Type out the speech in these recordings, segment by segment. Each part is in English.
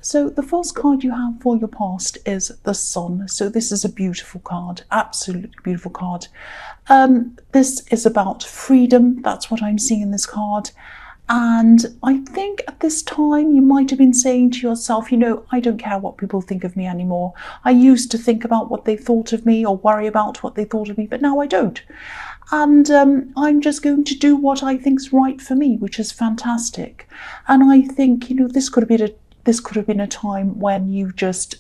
So the first card you have for your past is the Sun. So this is a beautiful card, absolutely beautiful card. This is about freedom. That's what I'm seeing in this card. And I think at this time you might have been saying to yourself, I don't care what people think of me anymore. I used to think about what they thought of me or worry about what they thought of me, but now I don't. And I'm just going to do what I think's right for me, which is fantastic. And I think, this could have been a time when you just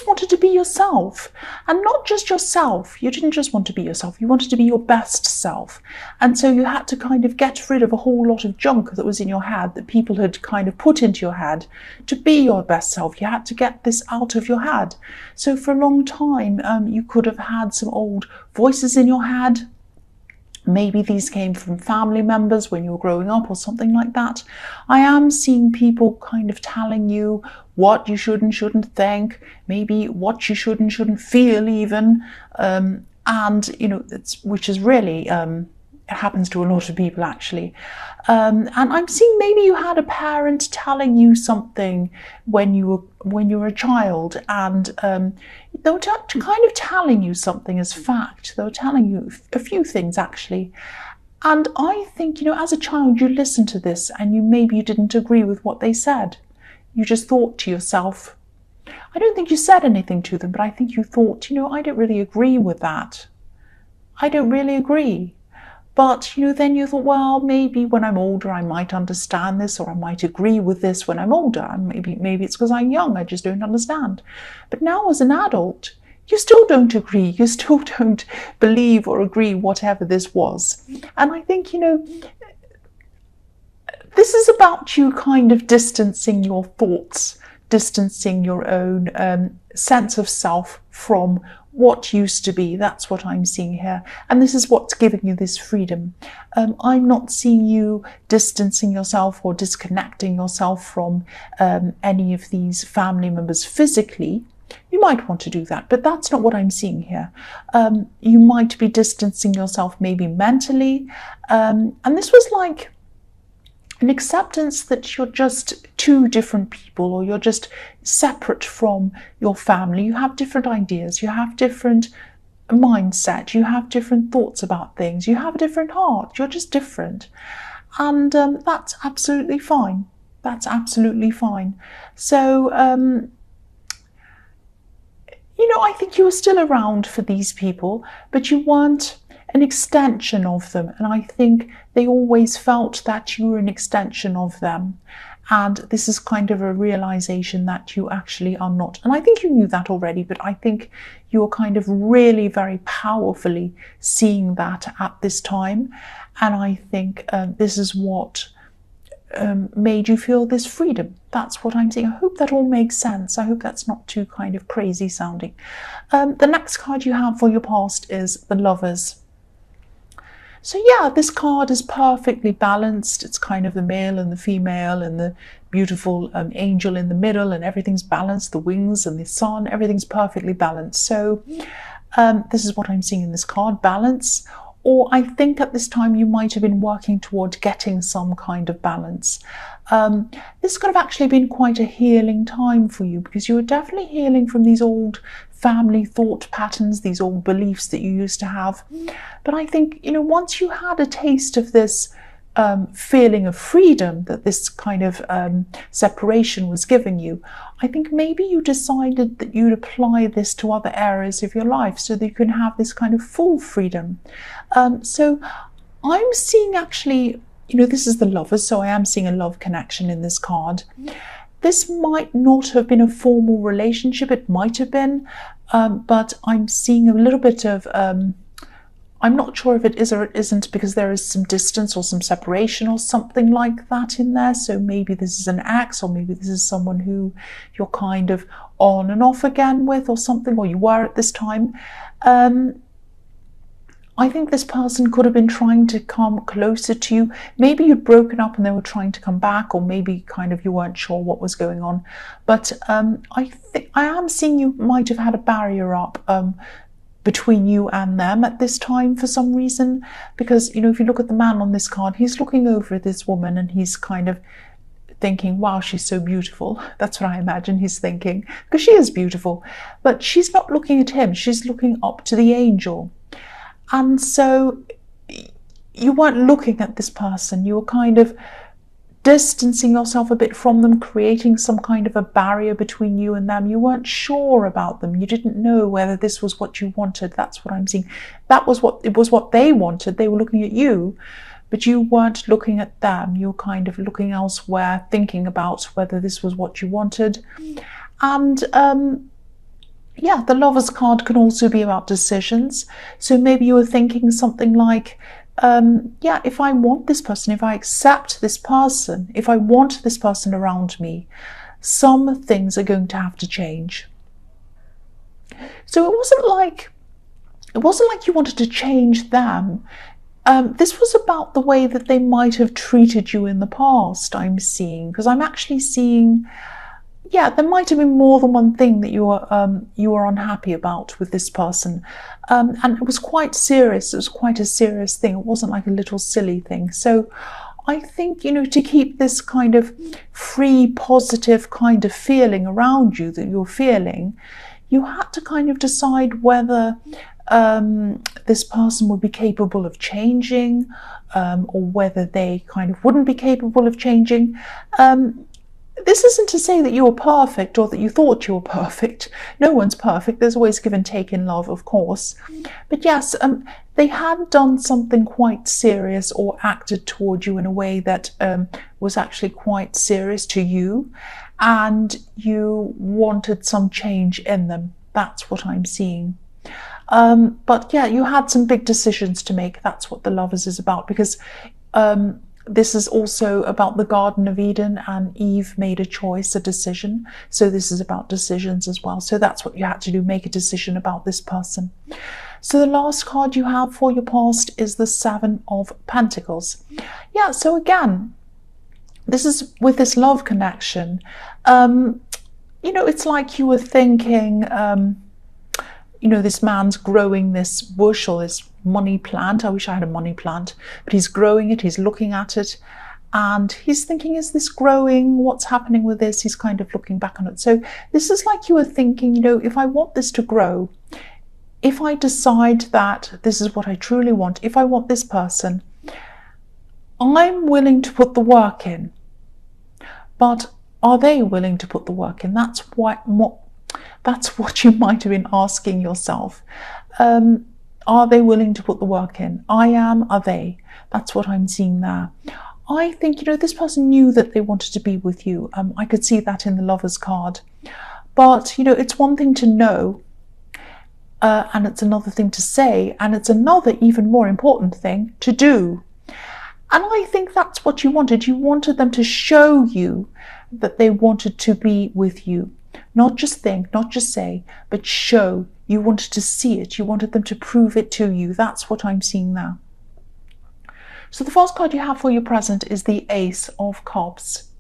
wanted to be yourself, and not just yourself. You didn't just want to be yourself, you wanted to be your best self. And so you had to kind of get rid of a whole lot of junk that was in your head that people had kind of put into your head to be your best self. You had to get this out of your head. So for a long time, you could have had some old voices in your head. Maybe these came from family members when you were growing up or something like that. I am seeing people kind of telling you what you should and shouldn't think, maybe what you should and shouldn't feel even. Which is really, it happens to a lot of people actually. And I'm seeing maybe you had a parent telling you something when you were a child, and they were kind of telling you something as fact. They were telling you a few things actually. And I think, as a child, you listened to this and maybe you didn't agree with what they said. You just thought to yourself, I don't think you said anything to them, but I think you thought, I don't really agree with that. I don't really agree. But, then you thought, well, maybe when I'm older, I might understand this, or I might agree with this when I'm older. And maybe it's because I'm young, I just don't understand. But now as an adult, you still don't agree. You still don't believe or agree whatever this was. And I think, this is about you kind of distancing your thoughts, distancing your own sense of self from what used to be. That's what I'm seeing here. And this is what's giving you this freedom. I'm not seeing you distancing yourself or disconnecting yourself from any of these family members physically. You might want to do that, but that's not what I'm seeing here. You might be distancing yourself maybe mentally. And this was like an acceptance that you're just two different people, or you're just separate from your family. You have different ideas, you have different mindset, you have different thoughts about things, you have a different heart, you're just different. And that's absolutely fine. That's absolutely fine. So, I think you were still around for these people, but you weren't an extension of them. And I think they always felt that you were an extension of them. And this is kind of a realization that you actually are not. And I think you knew that already, but I think you're kind of really very powerfully seeing that at this time. And I think this is what made you feel this freedom. That's what I'm saying. I hope that all makes sense. I hope that's not too kind of crazy sounding. The next card you have for your past is the Lovers. So yeah, this card is perfectly balanced. It's kind of the male and the female and the beautiful angel in the middle, and everything's balanced. The wings and the sun, everything's perfectly balanced. So this is what I'm seeing in this card, balance. Or I think at this time you might have been working toward getting some kind of balance. This could have actually been quite a healing time for you, because you were definitely healing from these old family thought patterns, these old beliefs that you used to have. But I think, once you had a taste of this feeling of freedom that this kind of separation was giving you, I think maybe you decided that you'd apply this to other areas of your life so that you can have this kind of full freedom. So I'm seeing actually, this is the Lovers, so I am seeing a love connection in this card. This might not have been a formal relationship, it might have been, but I'm seeing a little bit of, I'm not sure if it is or it isn't, because there is some distance or some separation or something like that in there. So maybe this is an ex, or maybe this is someone who you're kind of on and off again with or something, or you were at this time. I think this person could have been trying to come closer to you. Maybe you'd broken up and they were trying to come back, or maybe kind of you weren't sure what was going on. But I am seeing you might have had a barrier up between you and them at this time for some reason. Because, if you look at the man on this card, he's looking over at this woman and he's kind of thinking, wow, she's so beautiful. That's what I imagine he's thinking, because she is beautiful. But she's not looking at him, she's looking up to the angel. And so you weren't looking at this person, you were kind of distancing yourself a bit from them, creating some kind of a barrier between you and them. You weren't sure about them. You didn't know whether this was what you wanted. That's what I'm seeing. It was what they wanted. They were looking at you, but you weren't looking at them. You were kind of looking elsewhere, thinking about whether this was what you wanted. And yeah, the Lover's card can also be about decisions. So maybe you were thinking something like, yeah, if I want this person, if I accept this person, if I want this person around me, some things are going to have to change. So it wasn't like you wanted to change them. This was about the way that they might have treated you in the past, I'm seeing, because I'm actually seeing, yeah, there might have been more than one thing that you were unhappy about with this person, and it was quite serious. It was quite a serious thing. It wasn't like a little silly thing. So I think, you know, to keep this kind of free, positive kind of feeling around you that you're feeling, you had to kind of decide whether this person would be capable of changing, or whether they kind of wouldn't be capable of changing. This isn't to say that you were perfect or that you thought you were perfect. No one's perfect. There's always give and take in love, of course. But yes, they had done something quite serious or acted toward you in a way that was actually quite serious to you, and you wanted some change in them. That's what I'm seeing. But yeah, you had some big decisions to make. That's what the Lovers is about, because this is also about the Garden of Eden, and Eve made a choice, a decision. So this is about decisions as well. So that's what you had to do, make a decision about this person. So the last card you have for your past is the Seven of Pentacles. Yeah, so again, this is with this love connection. You know, it's like you were thinking, you know, this man's growing this bush or this money plant. I wish I had a money plant, but he's growing it, he's looking at it, and he's thinking, is this growing? What's happening with this? He's kind of looking back on it. So this is like you were thinking, you know, if I want this to grow, if I decide that this is what I truly want, if I want this person, I'm willing to put the work in. But are they willing to put the work in? That's what you might have been asking yourself. Are they willing to put the work in? I am, are they? That's what I'm seeing there. I think, you know, this person knew that they wanted to be with you. I could see that in the Lover's card. But, you know, it's one thing to know, and it's another thing to say, and it's another even more important thing to do. And I think that's what you wanted. You wanted them to show you that they wanted to be with you. Not just think, not just say, but show. You wanted to see it. You wanted them to prove it to you. That's what I'm seeing now. So the first card you have for your present is the Ace of Cups.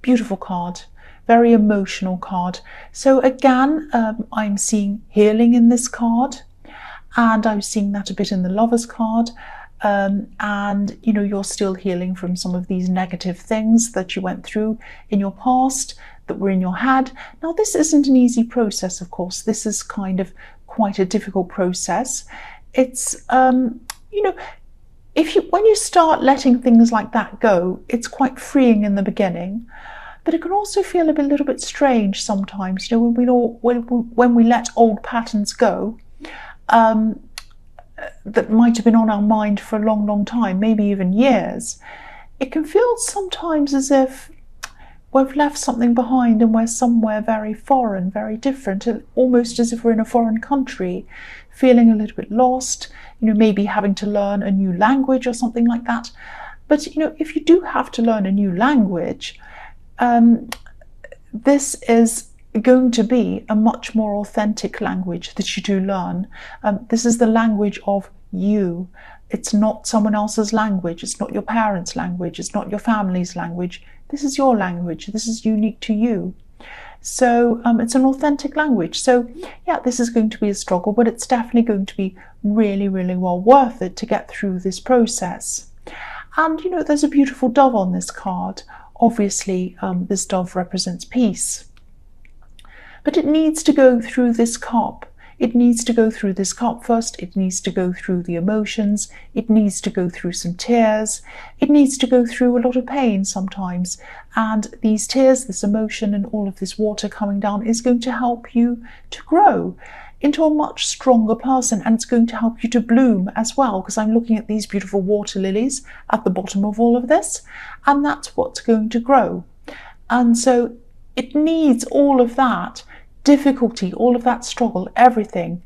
Beautiful card. Very emotional card. So again, I'm seeing healing in this card. And I'm seeing that a bit in the Lover's card. And, you know, you're still healing from some of these negative things that you went through in your past, that were in your head. Now, this isn't an easy process, of course. This is kind of quite a difficult process. It's, you know, when you start letting things like that go, it's quite freeing in the beginning, but it can also feel a little bit strange sometimes. You know, when we let old patterns go, that might have been on our mind for a long, long time, maybe even years, it can feel sometimes as if we've left something behind and we're somewhere very foreign, very different, almost as if we're in a foreign country, feeling a little bit lost, you know, maybe having to learn a new language or something like that. But, you know, if you do have to learn a new language, this is going to be a much more authentic language that you do learn. This is the language of you. It's not someone else's language. It's not your parents' language. It's not your family's language. This is your language. This is unique to you. So it's an authentic language. So yeah, this is going to be a struggle, but it's definitely going to be really, really well worth it to get through this process. And, you know, there's a beautiful dove on this card. Obviously, this dove represents peace. But it needs to go through this cup. It needs to go through this cup first. It needs to go through the emotions. It needs to go through some tears. It needs to go through a lot of pain sometimes. And these tears, this emotion, and all of this water coming down is going to help you to grow into a much stronger person, and it's going to help you to bloom as well, because I'm looking at these beautiful water lilies at the bottom of all of this, and that's what's going to grow. And so it needs all of that difficulty, all of that struggle, everything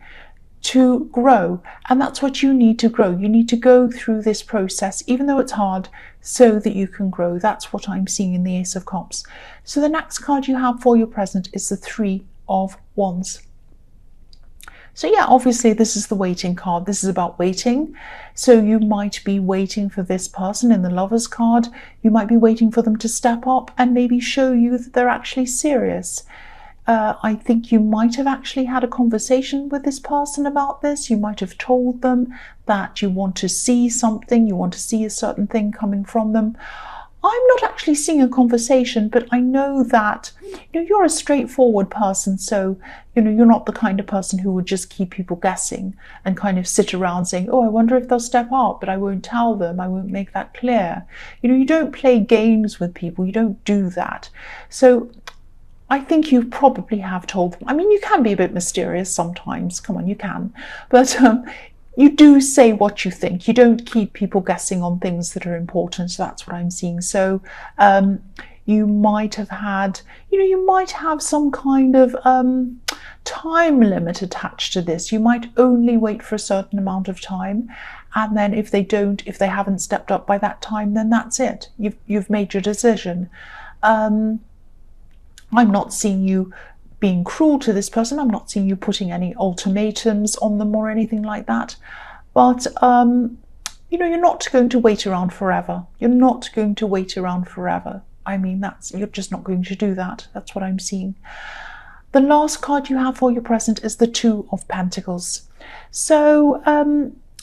to grow. And that's what you need to grow. You need to go through this process, even though it's hard, so that you can grow. That's what I'm seeing in the Ace of Cups. So the next card you have for your present is the Three of Wands. So yeah, obviously this is the waiting card. This is about waiting. So you might be waiting for this person in the Lovers card. You might be waiting for them to step up and maybe show you that they're actually serious. I think you might have actually had a conversation with this person about this. You might have told them that you want to see something, you want to see a certain thing coming from them. I'm not actually seeing a conversation, but I know that you're a straightforward person, so you're not the kind of person who would just keep people guessing and kind of sit around saying, oh, I wonder if they'll step up, but I won't tell them, I won't make that clear. You don't play games with people, you don't do that. So I think you probably have told them. I mean, you can be a bit mysterious sometimes. Come on, you can. But you do say what you think. You don't keep people guessing on things that are important. So that's what I'm seeing. So you might have had, you might have some kind of time limit attached to this. You might only wait for a certain amount of time. And then if they haven't stepped up by that time, then that's it. You've made your decision. I'm not seeing you being cruel to this person. I'm not seeing you putting any ultimatums on them or anything like that. But, you're not going to wait around forever. You're not going to wait around forever. I mean, you're just not going to do that. That's what I'm seeing. The last card you have for your present is the Two of Pentacles. So,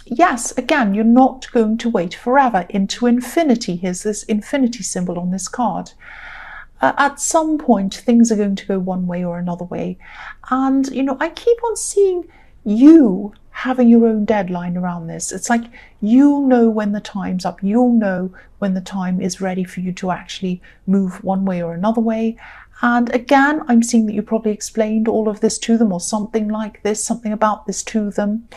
yes, again, you're not going to wait forever into infinity. Here's this infinity symbol on this card. At some point, things are going to go one way or another way. And, I keep on seeing you having your own deadline around this. It's like you'll know when the time's up. You'll know when the time is ready for you to actually move one way or another way. And again, I'm seeing that you probably explained all of this to them or something like this, something about this to them.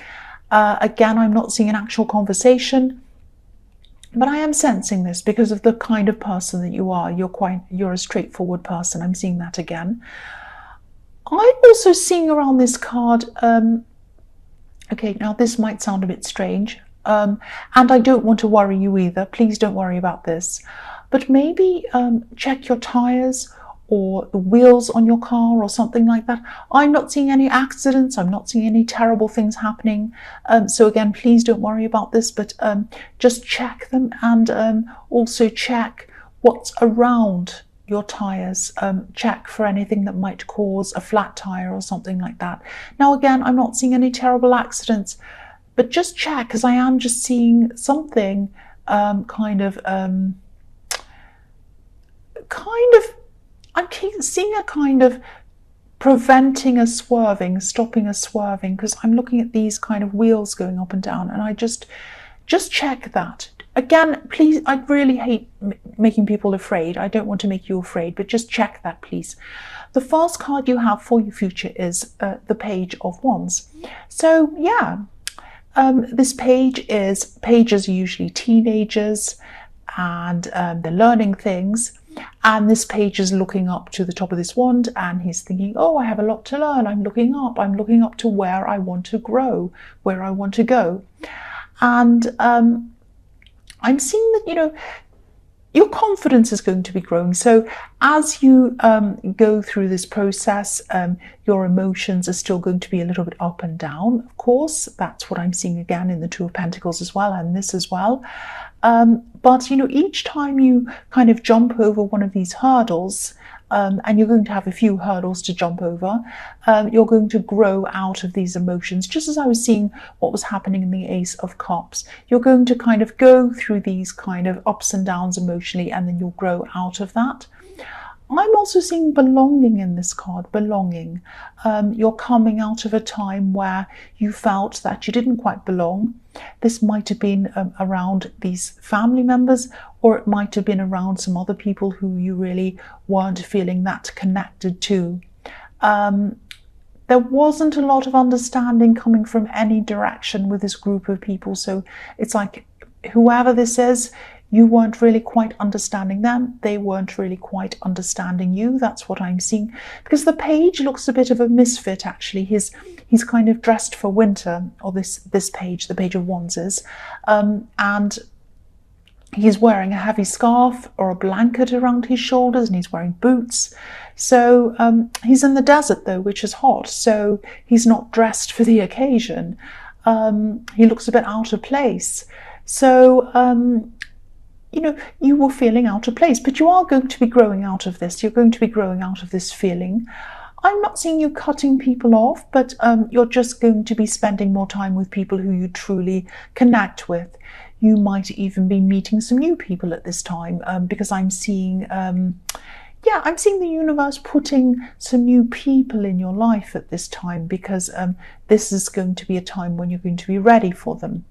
Again, I'm not seeing an actual conversation. But I am sensing this because of the kind of person that you are. You're a straightforward person. I'm seeing that again. I'm also seeing around this card, okay, now this might sound a bit strange, and I don't want to worry you either. Please don't worry about this. But maybe check your tires or the wheels on your car or something like that. I'm not seeing any accidents. I'm not seeing any terrible things happening. So again, please don't worry about this, but just check them, and also check what's around your tires. Check for anything that might cause a flat tire or something like that. Now again, I'm not seeing any terrible accidents, but just check, because I am just seeing something I'm seeing a kind of preventing a swerving, stopping a swerving, because I'm looking at these kind of wheels going up and down, and I just check that. Again, please, I really hate making people afraid. I don't want to make you afraid, but just check that, please. The first card you have for your future is the Page of Wands. So yeah, this pages are usually teenagers, and they're learning things. And this page is looking up to the top of this wand, and he's thinking, oh, I have a lot to learn. I'm looking up to where I want to grow, where I want to go. And I'm seeing that, your confidence is going to be growing. So as you go through this process, your emotions are still going to be a little bit up and down, of course. That's what I'm seeing again in the Two of Pentacles as well, and this as well. But each time you kind of jump over one of these hurdles, and you're going to have a few hurdles to jump over. You're going to grow out of these emotions, just as I was seeing what was happening in the Ace of Cups. You're going to kind of go through these kind of ups and downs emotionally, and then you'll grow out of that. I'm also seeing belonging in this card, belonging. You're coming out of a time where you felt that you didn't quite belong. This might have been around these family members, or it might have been around some other people who you really weren't feeling that connected to. There wasn't a lot of understanding coming from any direction with this group of people. So it's like, whoever this is, you weren't really quite understanding them. They weren't really quite understanding you. That's what I'm seeing. Because the page looks a bit of a misfit, actually. He's kind of dressed for winter, or this page, the Page of Wands is. And he's wearing a heavy scarf or a blanket around his shoulders, and he's wearing boots. So he's in the desert, though, which is hot. So he's not dressed for the occasion. He looks a bit out of place. So... you were feeling out of place, but you are going to be growing out of this. You're going to be growing out of this feeling. I'm not seeing you cutting people off, but you're just going to be spending more time with people who you truly connect with. You might even be meeting some new people at this time, because I'm seeing, I'm seeing the universe putting some new people in your life at this time, because this is going to be a time when you're going to be ready for them.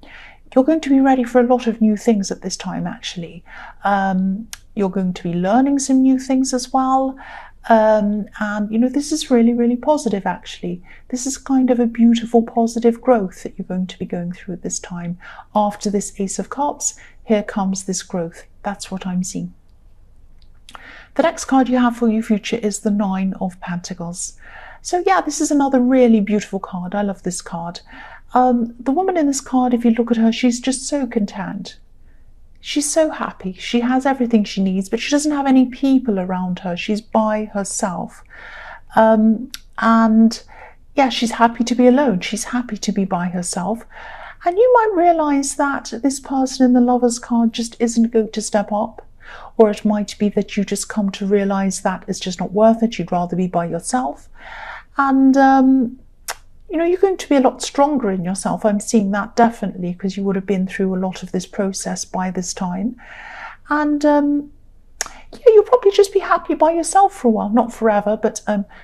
You're going to be ready for a lot of new things at this time, actually. You're going to be learning some new things as well. And, this is really, really positive, actually. This is kind of a beautiful, positive growth that you're going to be going through at this time. After this Ace of Cups, here comes this growth. That's what I'm seeing. The next card you have for your future is the Nine of Pentacles. So, yeah, this is another really beautiful card. I love this card. The woman in this card, if you look at her, she's just so content. She's so happy. She has everything she needs, but she doesn't have any people around her. She's by herself. And yeah, she's happy to be alone. She's happy to be by herself. And you might realize that this person in the Lovers card just isn't going to step up. Or it might be that you just come to realize that it's just not worth it. You'd rather be by yourself. And, you're going to be a lot stronger in yourself. I'm seeing that definitely, because you would have been through a lot of this process by this time. And you'll probably just be happy by yourself for a while. Not forever, but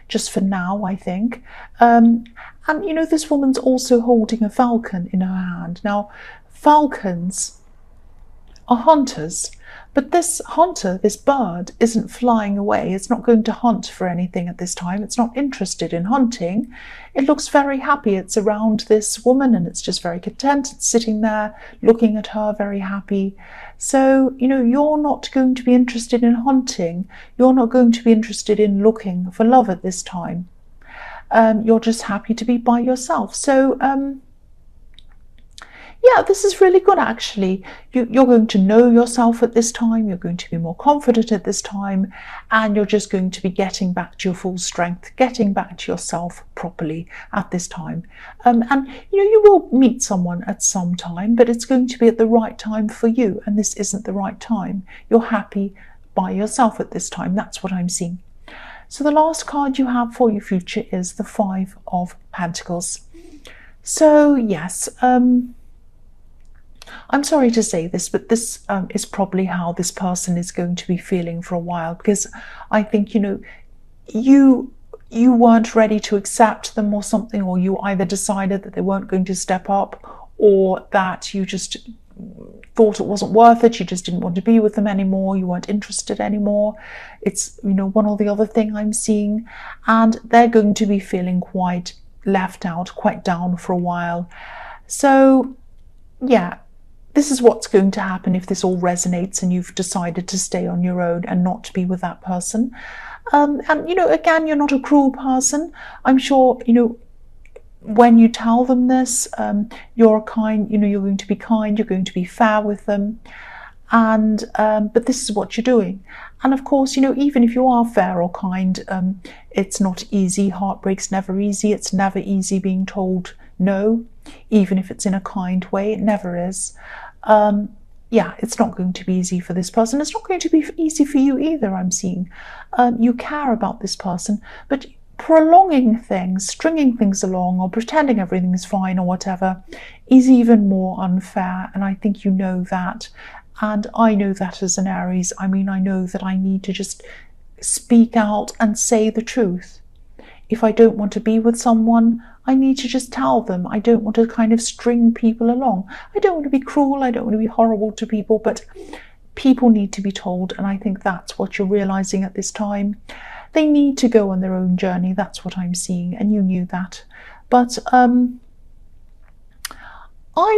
just for now, I think. And, this woman's also holding a falcon in her hand. Now, falcons are hunters. But this hunter, this bird, isn't flying away. It's not going to hunt for anything at this time. It's not interested in hunting. It looks very happy. It's around this woman and it's just very content. It's sitting there looking at her, very happy. So, you're not going to be interested in hunting. You're not going to be interested in looking for love at this time. You're just happy to be by yourself. So, yeah, this is really good, actually. You're going to know yourself at this time. You're going to be more confident at this time. And you're just going to be getting back to your full strength, getting back to yourself properly at this time. And, you will meet someone at some time, but it's going to be at the right time for you. And this isn't the right time. You're happy by yourself at this time. That's what I'm seeing. So the last card you have for your future is the Five of Pentacles. So, yes, I'm sorry to say this, but this is probably how this person is going to be feeling for a while, because I think, you weren't ready to accept them or something, or you either decided that they weren't going to step up, or that you just thought it wasn't worth it. You just didn't want to be with them anymore. You weren't interested anymore. It's, one or the other thing I'm seeing, and they're going to be feeling quite left out, quite down for a while. So, yeah. This is what's going to happen if this all resonates and you've decided to stay on your own and not to be with that person. And, again, you're not a cruel person. I'm sure, when you tell them this, you're kind, you're going to be kind, you're going to be fair with them. And, but this is what you're doing. And of course, even if you are fair or kind, it's not easy. Heartbreak's never easy. It's never easy being told no, even if it's in a kind way. It never is. yeah, it's not going to be easy for this person. It's not going to be easy for you either, I'm seeing. You care about this person, but prolonging things, stringing things along, or pretending everything's fine or whatever is even more unfair. And I think you know that. And I know that as an Aries. I mean, I know that I need to just speak out and say the truth. If I don't want to be with someone, I need to just tell them. I don't want to kind of string people along. I don't want to be cruel. I don't want to be horrible to people, but people need to be told. And I think that's what you're realizing at this time. They need to go on their own journey. That's what I'm seeing. And you knew that. But I'm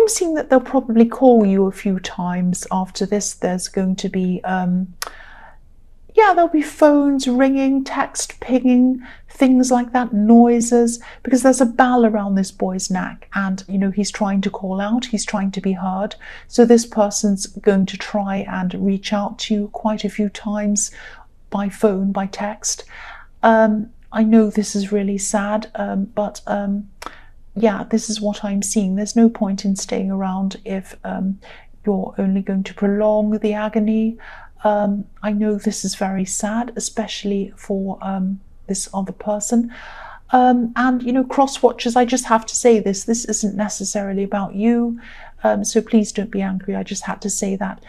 seeing that they'll probably call you a few times after this. There's going to be there'll be phones ringing, text pinging, things like that, noises, because there's a bell around this boy's neck, and he's trying to call out, he's trying to be heard. So this person's going to try and reach out to you quite a few times by phone, by text. I know this is really sad, but this is what I'm seeing. There's no point in staying around if you're only going to prolong the agony. I know this is very sad, especially for this other person. And cross watchers, I just have to say this isn't necessarily about you. So please don't be angry. I just had to say that.